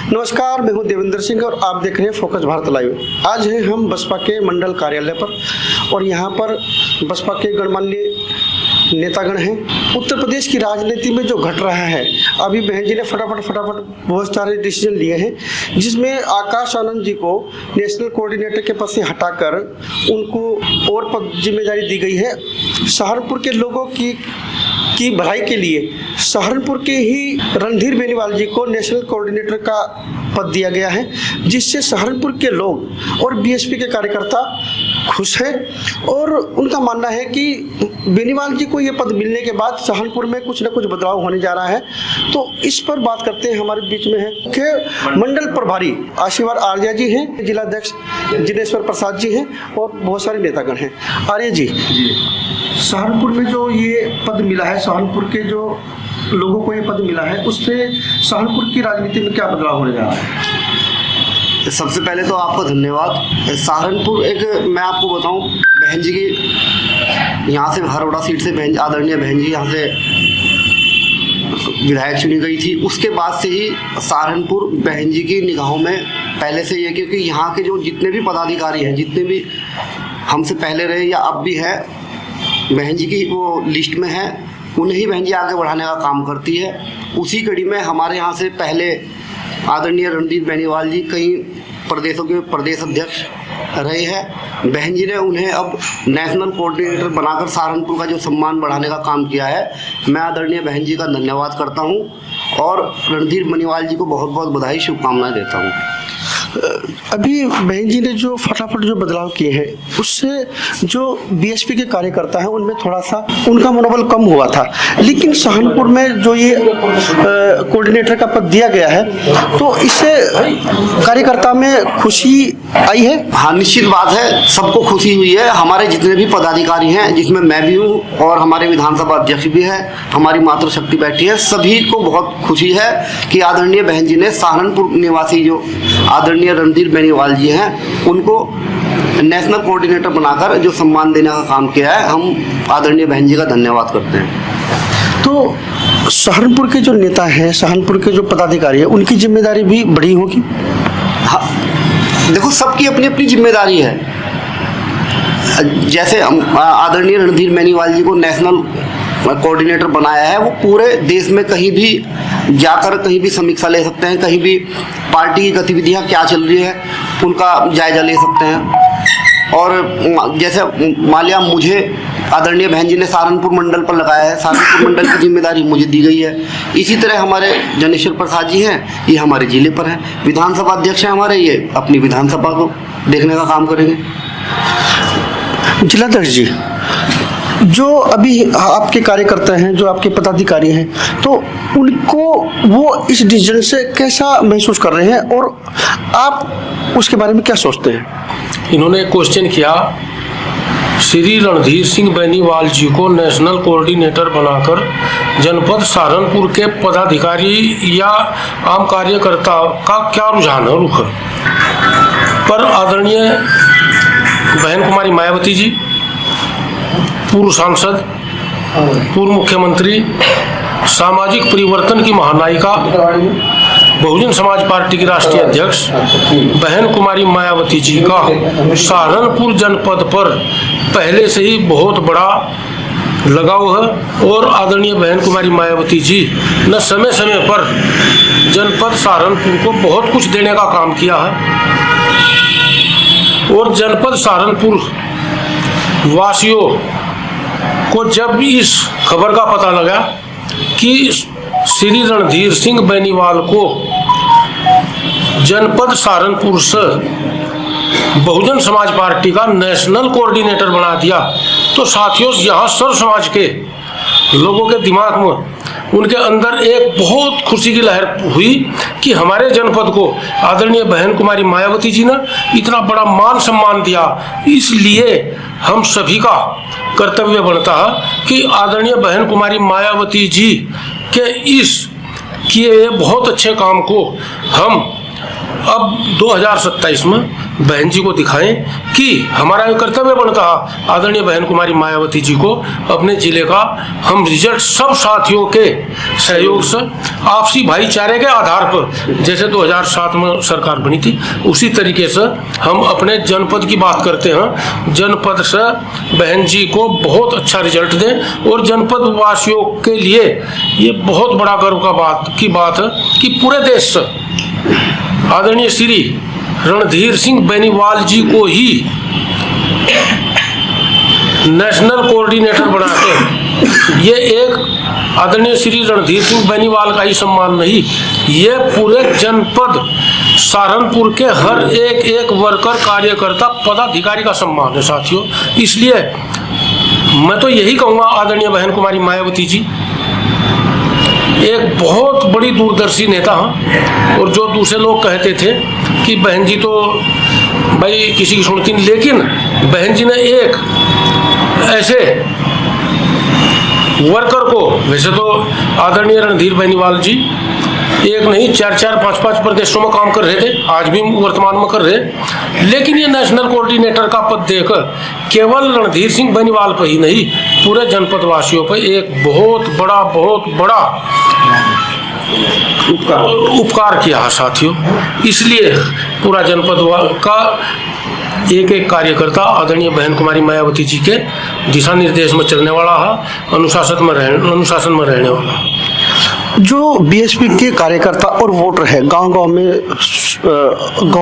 नमस्कार, मैं हूं देवेंद्र सिंह और आप देख रहे हैं फोकस भारत लाइव। आज हैं हम बसपा के मंडल कार्यालय पर और यहां पर बसपा के गणमान्य नेतागण हैं। उत्तर प्रदेश की राजनीति में जो घट रहा है, अभी बहन जी ने फटाफट बहुत सारे डिसीजन लिए हैं, जिसमें आकाश आनंद जी को नेशनल कोऑर्डिनेटर के पद से हटाकर उनको और पद जिम्मेदारी दी गई है। सहारनपुर के लोगों की भलाई के लिए सहारनपुर के ही रणधीर बेनीवाल जी को नेशनल कोऑर्डिनेटर का पद दिया गया है, जिससे सहारनपुर के लोग और बीएसपी के कार्यकर्ता खुश हैं और उनका मानना है कि बेनीवाल जी को ये पद मिलने के बाद सहारनपुर में कुछ न कुछ बदलाव होने जा रहा है। तो इस पर बात करते हैं। हमारे बीच में है मुख्य मंडल प्रभारी आशीर्वाद आर्या जी हैं, जिलाध्यक्ष जिनेश्वर प्रसाद जी हैं और बहुत सारे नेतागण हैं। आर्या जी, सहारनपुर में जो ये पद मिला है, सहारनपुर के जो लोगों को ये पद मिला है, उससे सहारनपुर की राजनीति में क्या बदलाव होने जा रहा है? सबसे पहले तो आपका धन्यवाद। सहारनपुर मैं आपको बताऊं, बहन जी की यहाँ से हरौड़ा सीट से आदरणीय बहन जी यहाँ से विधायक चुनी गई थी। उसके बाद से ही सहारनपुर बहन जी की निगाहों में पहले से ये, क्योंकि यहाँ के जो जितने भी पदाधिकारी हैं, जितने भी हमसे पहले रहे या अब भी है, बहन जी की वो लिस्ट में है, उन्हें बहन जी आगे बढ़ाने का काम करती है। उसी कड़ी में हमारे यहाँ से पहले आदरणीय रणधीर बेनीवाल जी कई प्रदेशों के प्रदेश अध्यक्ष रहे हैं। बहन जी ने उन्हें अब नेशनल कोऑर्डिनेटर बनाकर सहारनपुर का जो सम्मान बढ़ाने का काम किया है। मैं आदरणीय बहन जी का धन्यवाद करता हूं और रणधीर बेनीवाल जी को बहुत बहुत बधाई, शुभकामनाएं देता हूं। अभी बहन जी ने जो फटाफट जो बदलाव किए हैं, उससे जो बीएसपी के कार्यकर्ता हैं उनमें थोड़ा सा उनका मनोबल कम हुआ था, लेकिन सहारनपुर में जो ये कोऑर्डिनेटर का पद दिया गया है, तो इससे कार्यकर्ता में खुशी आई है। हाँ, निश्चित बात है, सबको खुशी हुई है। हमारे जितने भी पदाधिकारी हैं, जिसमें मैं भी हूँ और हमारे विधानसभा अध्यक्ष भी है, हमारी मातृशक्ति बैठी है, सभी को बहुत खुशी है कि आदरणीय बहन जी ने सहारनपुर निवासी जो आदरणीय रणधीर बेनीवाल जी हैं, उनको नेशनल कोऑर्डिनेटर बनाकर जो सम्मान देने का काम किया है। हम आदरणीय बहन जी का धन्यवाद करते हैं। तो सहारनपुर के जो नेता हैं, सहारनपुर के जो पदाधिकारी हैं, उनकी जिम्मेदारी भी बड़ी होगी। हाँ, देखो, सबकी अपनी अपनी जिम्मेदारी है। जैसे आदरणीय रणधीर बेनीवाल जी को नेशनल कोऑर्डिनेटर बनाया है, वो पूरे देश में कहीं भी जाकर कहीं भी समीक्षा ले सकते हैं, कहीं भी पार्टी की गतिविधियां क्या चल रही है उनका जायजा ले सकते हैं। और जैसे मान लिया मुझे आदरणीय बहन जी ने सहारनपुर मंडल पर लगाया है, सहारनपुर मंडल की जिम्मेदारी मुझे दी गई है। इसी तरह हमारे जनेश्वर प्रसाद जी हैं, ये हमारे जिले पर हैं। विधानसभा अध्यक्ष हैं हमारे, ये अपनी विधानसभा को देखने का काम करेंगे। जिलाध्यक्ष जी, जो अभी आपके कार्यकर्ता हैं, जो आपके पदाधिकारी हैं, तो उनको वो इस डिसीजन से कैसा महसूस कर रहे हैं और आप उसके बारे में क्या सोचते हैं? इन्होंने क्वेश्चन किया, श्री रणधीर सिंह बेनीवाल जी को नेशनल कोऑर्डिनेटर बनाकर जनपद सहारनपुर के पदाधिकारी या आम कार्यकर्ता का क्या रुझान है, रुख पर आदरणीय बहन कुमारी मायावती जी, पूर्व सांसद, पूर्व मुख्यमंत्री, सामाजिक परिवर्तन की महानायिका, बहुजन समाज पार्टी की राष्ट्रीय अध्यक्ष बहन कुमारी मायावती जी का सहारनपुर जनपद पर पहले से ही बहुत बड़ा लगाव है और आदरणीय बहन कुमारी मायावती जी ने समय समय पर जनपद सहारनपुर को बहुत कुछ देने का काम किया है और जनपद सहारनपुर वासियों को जब इस खबर का पता लगा कि श्री रणधीर सिंह बेनीवाल को जनपद सहारनपुर से बहुजन समाज पार्टी का नेशनल कोऑर्डिनेटर बना दिया, तो साथियों यहाँ सर्व समाज के लोगों के दिमाग में, उनके अंदर एक बहुत खुशी की लहर हुई कि हमारे जनपद को आदरणीय बहन कुमारी मायावती जी ने इतना बड़ा मान सम्मान दिया। इसलिए हम सभी का कर्तव्य बनता है कि आदरणीय बहन कुमारी मायावती जी के इस किए बहुत अच्छे काम को हम अब 2027 में बहन जी को दिखाएं कि हमारा ये कर्तव्य बनता है आदरणीय बहन कुमारी मायावती जी को अपने जिले का हम रिजल्ट सब साथियों के सहयोग से आपसी भाईचारे के आधार पर, जैसे 2007 में सरकार बनी थी उसी तरीके से हम अपने जनपद की बात करते हैं, जनपद से बहन जी को बहुत अच्छा रिजल्ट दें। और जनपद वासियों के लिए ये बहुत बड़ा गर्व का बात है कि पूरे देश से आदरणीय श्री रणधीर सिंह बेनीवाल जी को ही नेशनल कोऑर्डिनेटर बनाकर ये एक आदरणीय श्री रणधीर सिंह बेनीवाल का ही सम्मान नहीं, ये पूरे जनपद सहारनपुर के हर एक वर्कर, कार्यकर्ता, पदाधिकारी का सम्मान है साथियों। इसलिए मैं तो यही कहूँगा आदरणीय बहन कुमारी मायावती जी एक बहुत बड़ी दूरदर्शी नेता हैं। और जो दूसरे लोग कहते थे कि बहन जी तो भाई किसी की सुनती नहीं, लेकिन बहन जी ने एक ऐसे वर्कर को, वैसे तो आदरणीय रणधीर बेनीवाल जी एक नहीं 4-4, 5-5 प्रदेशों में काम कर रहे थे, आज भी वर्तमान में कर रहे, लेकिन ये नेशनल कोऑर्डिनेटर का पद देकर केवल रणधीर सिंह बेनीवाल पर ही नहीं पूरे जनपद वासियों पर एक बहुत बड़ा उपकार किया है साथियों। इसलिए पूरा जनपद का एक कार्यकर्ता आदरणीय बहन कुमारी मायावती जी के दिशा निर्देश में चलने वाला है, अनुशासन में रहने वाला है। जो बीएसपी के कार्यकर्ता और वोटर है गांव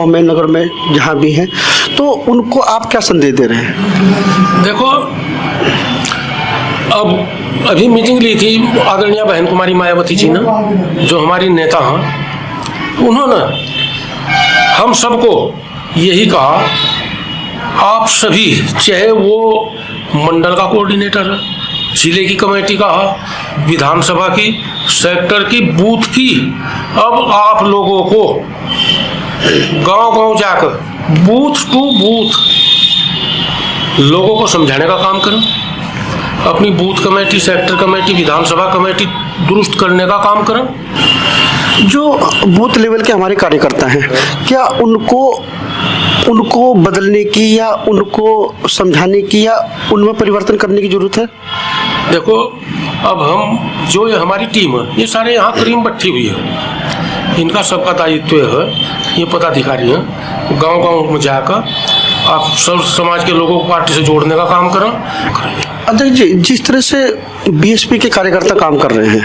में नगर में जहां भी हैं, तो उनको आप क्या संदेश दे रहे हैं? देखो, अब अभी मीटिंग ली थी आदरणीय बहन कुमारी मायावती जी ने, जो हमारी नेता हैं, उन्होंने हम सबको यही कहा, आप सभी, चाहे वो मंडल का कोऑर्डिनेटर है, जिले की कमेटी का है, विधानसभा की, सेक्टर की, बूथ की, अब आप लोगों को गांव जाकर बूथ टू बूथ लोगों को समझाने का काम करो, अपनी बूथ कमेटी, सेक्टर कमेटी, विधानसभा कमेटी दुरुस्त करने का काम करो। जो बूथ लेवल के हमारे कार्यकर्ता हैं, क्या उनको बदलने की या उनको समझाने की या उनमें परिवर्तन करने की जरूरत है? देखो, अब हम जो ये हमारी टीम है, ये सारे यहाँ क्रीम बट्टी हुई है, इनका सबका दायित्व है, ये पदाधिकारी हैं, गांव में जाकर आप सब समाज के लोगों को पार्टी से जोड़ने का काम करें। अध्यक्ष जी, जिस तरह से बीएसपी के कार्यकर्ता काम कर रहे हैं,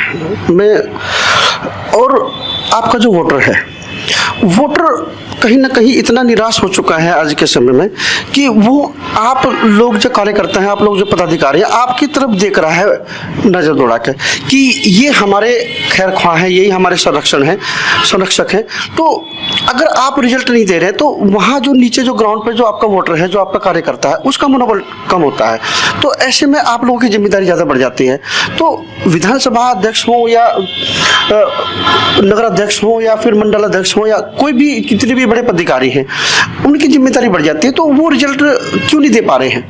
और आपका जो वोटर कहीं ना कहीं इतना निराश हो चुका है आज के समय में कि वो आप लोग जो कार्यकर्ता हैं, आप लोग जो पदाधिकारी हैं, आपकी तरफ देख रहा है नजर दौड़ा के कि ये हमारे खैर ख्वाह हैं, यही हमारे संरक्षक हैं। तो अगर आप रिजल्ट नहीं दे रहे तो वहाँ जो नीचे जो ग्राउंड पे जो आपका वोटर है, जो आपका कार्यकर्ता है, उसका मनोबल कम होता है। तो ऐसे में आप लोगों की जिम्मेदारी ज़्यादा बढ़ जाती है। तो विधानसभा अध्यक्ष हो या नगर अध्यक्ष हो या फिर मंडल अध्यक्ष हो या कोई भी, कितने भी बड़े पदाधिकारी हैं, उनकी जिम्मेदारी बढ़ जाती है, तो वो रिजल्ट क्यों नहीं दे पा रहे हैं?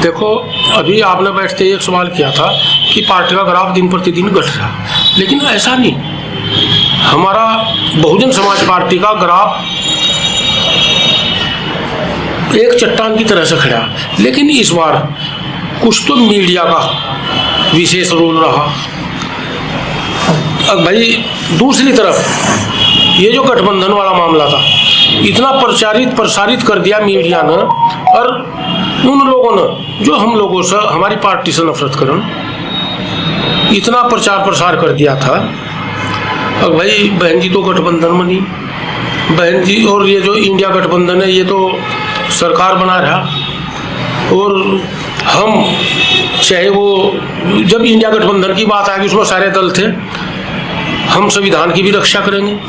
देखो, अभी आपने बैठते एक सवाल किया था कि पार्टी का ग्राफ दिन प्रतिदिन घट रहा, लेकिन ऐसा नहीं। हमारा बहुजन समाज पार्टी का ग्राफ एक चट्टान की तरह से खड़ा, लेकिन इस बार कुछ तो मीडिया का विशेष रोल रहा। अब भाई दूसरी तरफ ये जो गठबंधन वाला मामला था, इतना प्रसारित कर दिया मीडिया ने, और उन लोगों ने जो हम लोगों से, हमारी पार्टी से नफरत करें, इतना प्रसार कर दिया था। अब भाई बहन जी तो गठबंधन में नहीं, बहन जी और ये जो इंडिया गठबंधन है, ये तो सरकार बना रहा, और हम चाहे वो जब इंडिया गठबंधन की बात आएगी उसमें सारे दल थे, हम संविधान की भी रक्षा करेंगे,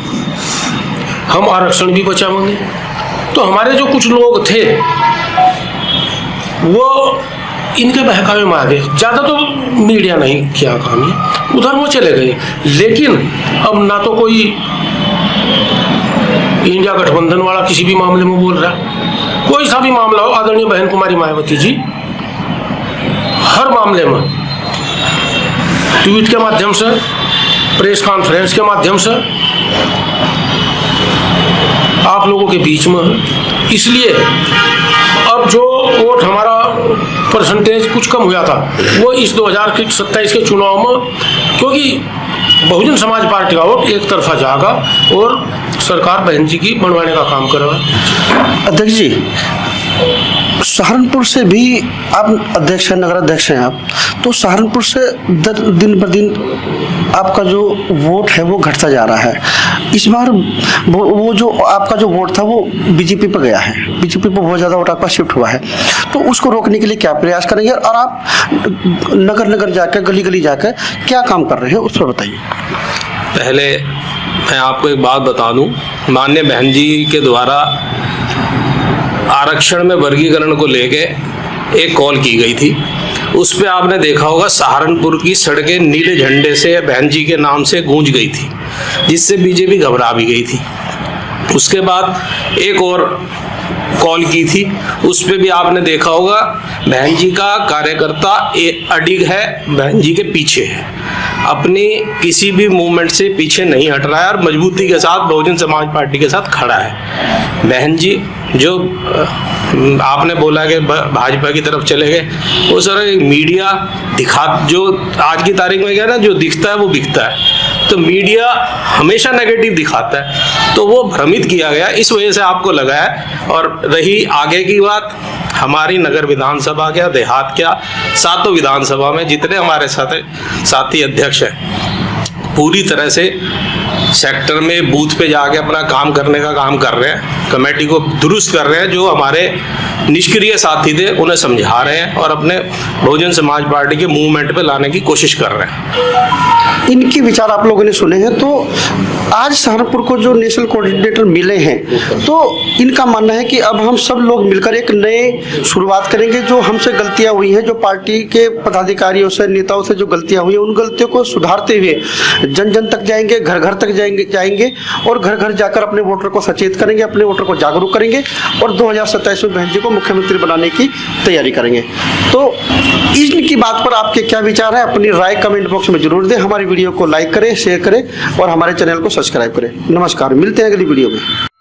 हम आरक्षण भी बचाएंगे। तो हमारे जो कुछ लोग थे वो इनके बहकावे में आ गए, ज़्यादा तो मीडिया नहीं किया काम, ये उधर वो चले गए। लेकिन अब ना तो कोई इंडिया गठबंधन वाला किसी भी मामले में बोल रहा, कोई सा भी मामला हो, आदरणीय बहन कुमारी मायावती जी हर मामले में ट्वीट के माध्यम से, प्रेस कॉन्फ्रेंस के माध्यम से आप लोगों के बीच में है। इसलिए अब जो वोट हमारा परसेंटेज कुछ कम हुआ था वो इस 2027 के चुनाव में, क्योंकि बहुजन समाज पार्टी का वोट एक तरफा जाएगा और सरकार बहन जी की बनवाने का काम करेगा। अध्यक्ष जी, सहारनपुर से भी आप अध्यक्ष हैं, नगर अध्यक्ष हैं आप, तो सहारनपुर से दिन ब दिन आपका जो वोट है वो घटता जा रहा है। इस बार वो जो आपका जो वोट था वो बीजेपी पर गया है, बीजेपी पर बहुत ज़्यादा वोट आपका शिफ्ट हुआ है, तो उसको रोकने के लिए क्या प्रयास करेंगे और आप नगर नगर जाकर गली गली जाकर क्या काम कर रहे हैं उस पर बताइए। पहले मैं आपको एक बात बता दूं, माननीय बहन जी के द्वारा आरक्षण में वर्गीकरण को लेके एक कॉल की गई थी। उस पे आपने देखा होगा सहारनपुर की सड़कें नीले झंडे से बहन जी के नाम से गूंज गई थी, जिससे बीजेपी घबरा भी गई थी। उसके बाद एक और कॉल की थी, उस पे भी आपने देखा होगा बहन जी का कार्यकर्ता अडिग है, बहन जी के पीछे है, अपनी किसी भी मूवमेंट से पीछे नहीं हट रहा है और मजबूती के साथ बहुजन समाज पार्टी के साथ खड़ा है। बहन जी जो आपने बोला कि भाजपा की तरफ चले गए, वो सर मीडिया जो आज की तारीख में क्या ना, जो दिखता है वो बिकता है, तो मीडिया हमेशा नेगेटिव दिखाता है, तो वो भ्रमित किया गया, इस वजह से आपको लगा है। और रही आगे की बात, हमारी नगर विधानसभा क्या, देहात क्या, सातों विधानसभा में जितने हमारे साथी अध्यक्ष हैं पूरी तरह से सेक्टर में बूथ पे जाके अपना काम करने का काम कर रहे हैं, कमेटी को दुरुस्त कर रहे हैं, जो हमारे निष्क्रिय साथी थे उन्हें समझा रहे हैं और अपने बहुजन समाज पार्टी के मूवमेंट पे लाने की कोशिश कर रहे हैं। इनके विचार आप लोगों ने सुने हैं, तो आज सहारनपुर को जो नेशनल कोऑर्डिनेटर मिले हैं, तो इनका मानना है कि अब हम सब लोग मिलकर एक नए शुरुआत करेंगे। जो हमसे गलतियां हुई हैं, जो पार्टी के पदाधिकारियों से, नेताओं से जो गलतियां हुई हैं, उन गलतियों को सुधारते हुए जन जन तक जाएंगे, घर घर तक जाएंगे और घर घर जाकर अपने वोटर को सचेत करेंगे, अपने वोटर को जागरूक करेंगे और 2027 में बहन जी को मुख्यमंत्री बनाने की तैयारी करेंगे। तो इनकी बात पर आपके क्या विचार है, अपनी राय कमेंट बॉक्स में जरूर दें। हमारी वीडियो को लाइक करें, शेयर करें और हमारे चैनल को सब्सक्राइब करें। नमस्कार, मिलते हैं अगली वीडियो में।